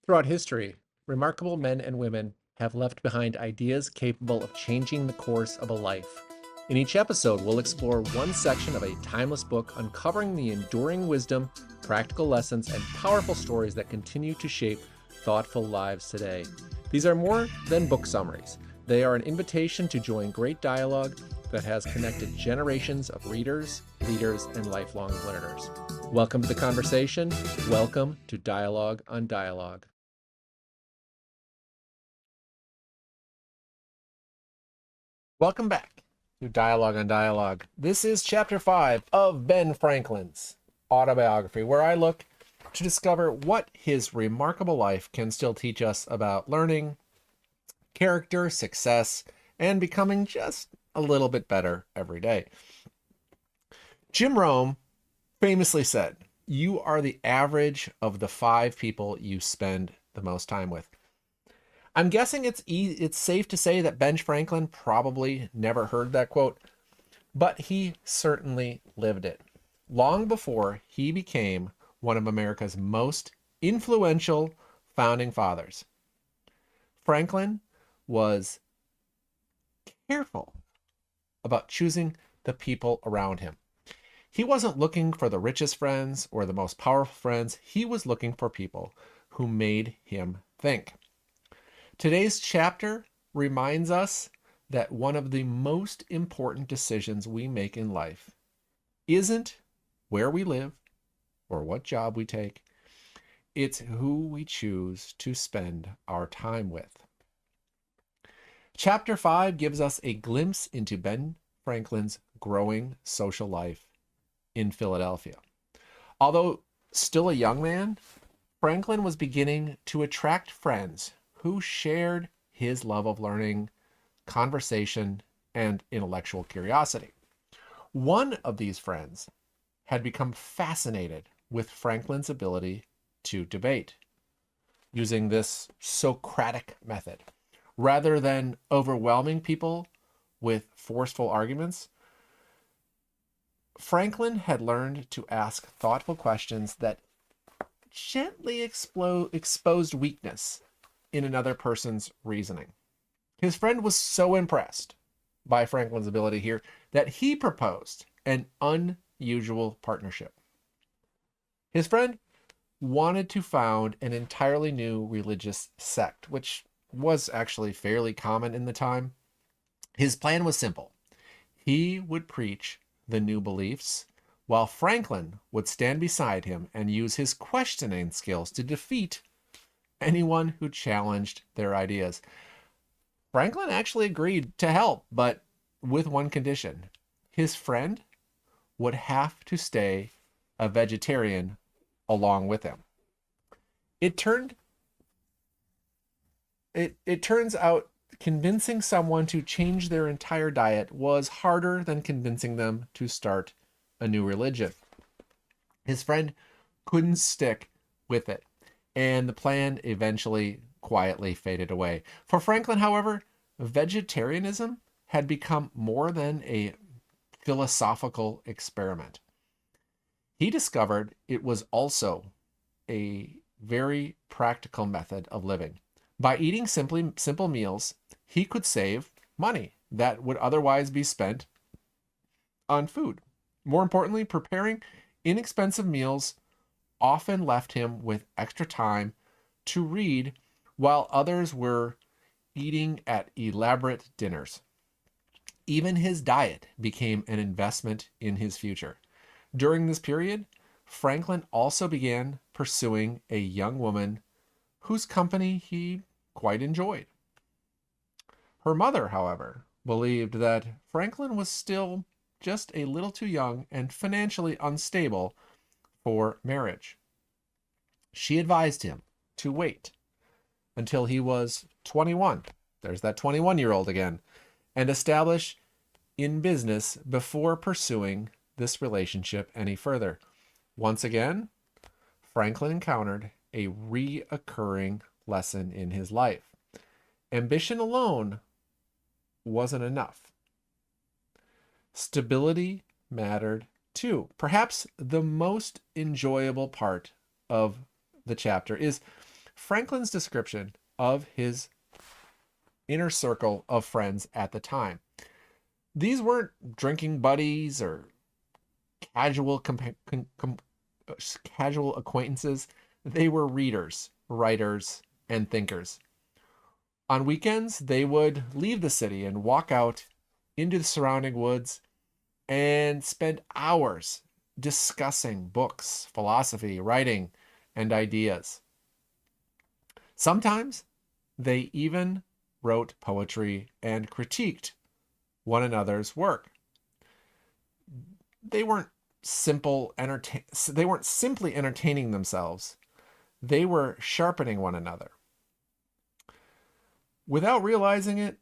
Throughout history, remarkable men and women have left behind ideas capable of changing the course of a life. In each episode, we'll explore one section of a timeless book, uncovering the enduring wisdom, practical lessons, and powerful stories that continue to shape thoughtful lives today. These are more than book summaries. They are an invitation to join great dialogue that has connected generations of readers, leaders, and lifelong learners. Welcome to the conversation. Welcome to Dialogue on Dialogue. Welcome back to Dialogue on Dialogue. This is Chapter 5 of Ben Franklin's Autobiography, where I look to discover what his remarkable life can still teach us about learning, character, success, and becoming just a little bit better every day. Jim Rome famously said, "You are the average of the 5 people you spend the most time with." I'm guessing it's safe to say that Ben Franklin probably never heard that quote, but he certainly lived it. Long before he became one of America's most influential founding fathers, Franklin was careful about choosing the people around him. He wasn't looking for the richest friends or the most powerful friends. He was looking for people who made him think. Today's chapter reminds us that one of the most important decisions we make in life isn't where we live or what job we take. It's who we choose to spend our time with. Chapter 5 gives us a glimpse into Ben Franklin's growing social life in Philadelphia. Although still a young man, Franklin was beginning to attract friends who shared his love of learning, conversation, and intellectual curiosity. One of these friends had become fascinated with Franklin's ability to debate using this Socratic method. Rather than overwhelming people with forceful arguments, Franklin had learned to ask thoughtful questions that gently exposed weakness in another person's reasoning. His friend was so impressed by Franklin's ability here that he proposed an unusual partnership. His friend wanted to found an entirely new religious sect, which was actually fairly common in the time. His plan was simple. He would preach the new beliefs, while Franklin would stand beside him and use his questioning skills to defeat anyone who challenged their ideas. Franklin actually agreed to help, but with one condition. His friend would have to stay a vegetarian along with him. It turns out convincing someone to change their entire diet was harder than convincing them to start a new religion. His friend couldn't stick with it, and the plan eventually quietly faded away. For Franklin, however, vegetarianism had become more than a philosophical experiment. He discovered it was also a very practical method of living. By eating simple meals, he could save money that would otherwise be spent on food. More importantly, preparing inexpensive meals often left him with extra time to read while others were eating at elaborate dinners. Even his diet became an investment in his future. During this period, Franklin also began pursuing a young woman whose company he quite enjoyed. Her mother, however, believed that Franklin was still just a little too young and financially unstable for marriage. She advised him to wait until he was 21. There's that 21-year-old again, and establish in business before pursuing this relationship any further. Once again, Franklin encountered a reoccurring lesson in his life. Ambition alone wasn't enough. Stability mattered too. Perhaps the most enjoyable part of the chapter is Franklin's description of his inner circle of friends at the time. These weren't drinking buddies or casual casual acquaintances. They were readers, writers, and thinkers. On weekends, they would leave the city and walk out into the surrounding woods and spend hours discussing books, philosophy, writing, and ideas. Sometimes they even wrote poetry and critiqued one another's work. They weren't simply entertaining themselves. They were sharpening one another. Without realizing it,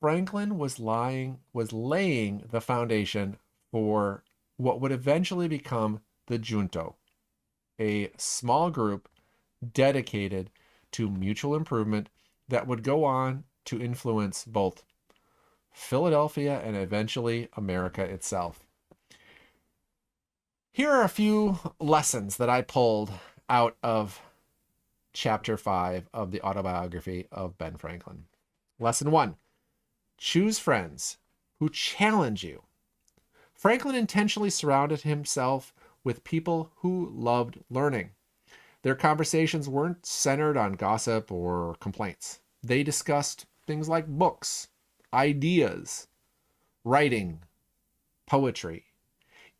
Franklin was laying the foundation for what would eventually become the Junto, a small group dedicated to mutual improvement that would go on to influence both Philadelphia and eventually America itself. Here are a few lessons that I pulled out of Chapter 5 of the autobiography of Ben Franklin. Lesson 1, choose friends who challenge you. Franklin intentionally surrounded himself with people who loved learning. Their conversations weren't centered on gossip or complaints. They discussed things like books, ideas, writing, poetry.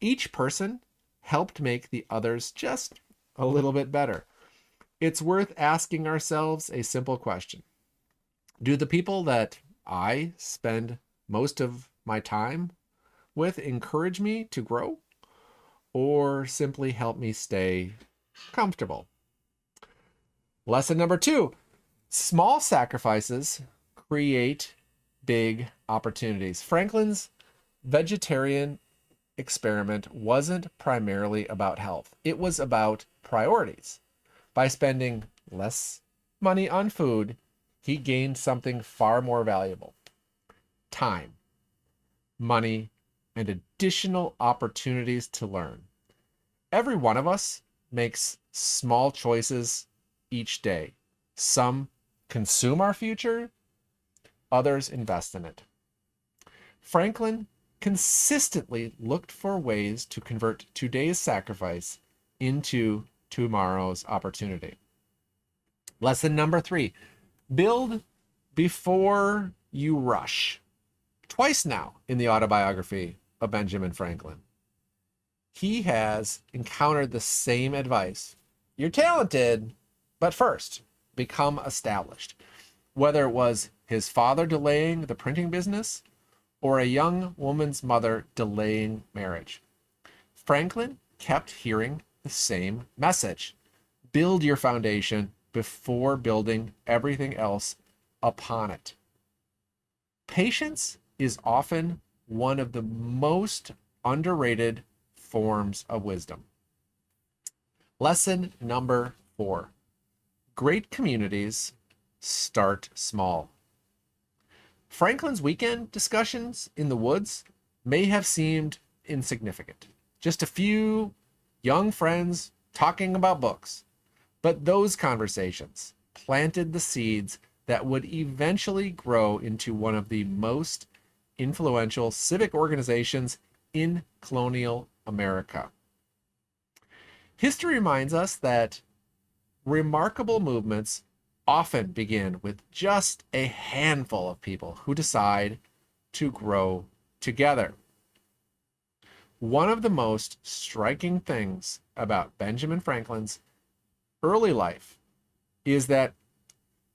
Each person helped make the others just a little bit better. It's worth asking ourselves a simple question. Do the people that I spend most of my time with encourage me to grow, or simply help me stay comfortable? Lesson number 2, small sacrifices create big opportunities. Franklin's vegetarian experiment wasn't primarily about health. It was about priorities. By spending less money on food, he gained something far more valuable: time, money, and additional opportunities to learn. Every one of us makes small choices each day. Some consume our future, others invest in it. Franklin consistently looked for ways to convert today's sacrifice into tomorrow's opportunity. Lesson number 3, build before you rush. Twice now in the autobiography of Benjamin Franklin, he has encountered the same advice. You're talented, but first, become established. Whether it was his father delaying the printing business or a young woman's mother delaying marriage, Franklin kept hearing the same message. Build your foundation before building everything else upon it. Patience is often one of the most underrated forms of wisdom. Lesson number 4, great communities start small. Franklin's weekend discussions in the woods may have seemed insignificant. Just a few young friends talking about books. But those conversations planted the seeds that would eventually grow into one of the most influential civic organizations in colonial America. History reminds us that remarkable movements often begin with just a handful of people who decide to grow together. One of the most striking things about Benjamin Franklin's early life is that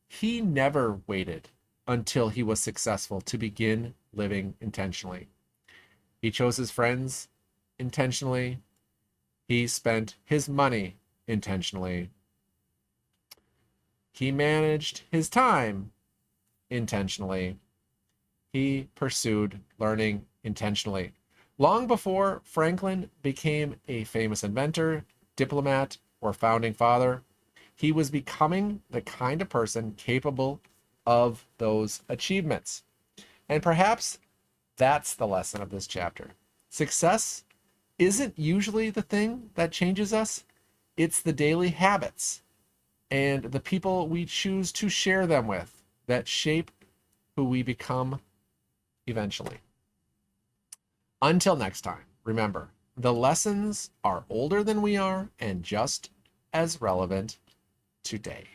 he never waited until he was successful to begin living intentionally. He chose his friends intentionally. He spent his money intentionally. He managed his time intentionally. He pursued learning intentionally. Long before Franklin became a famous inventor, diplomat, or founding father, he was becoming the kind of person capable of those achievements. And perhaps that's the lesson of this chapter. Success isn't usually the thing that changes us. It's the daily habits and the people we choose to share them with that shape who we become eventually. Until next time, remember, the lessons are older than we are and just as relevant today.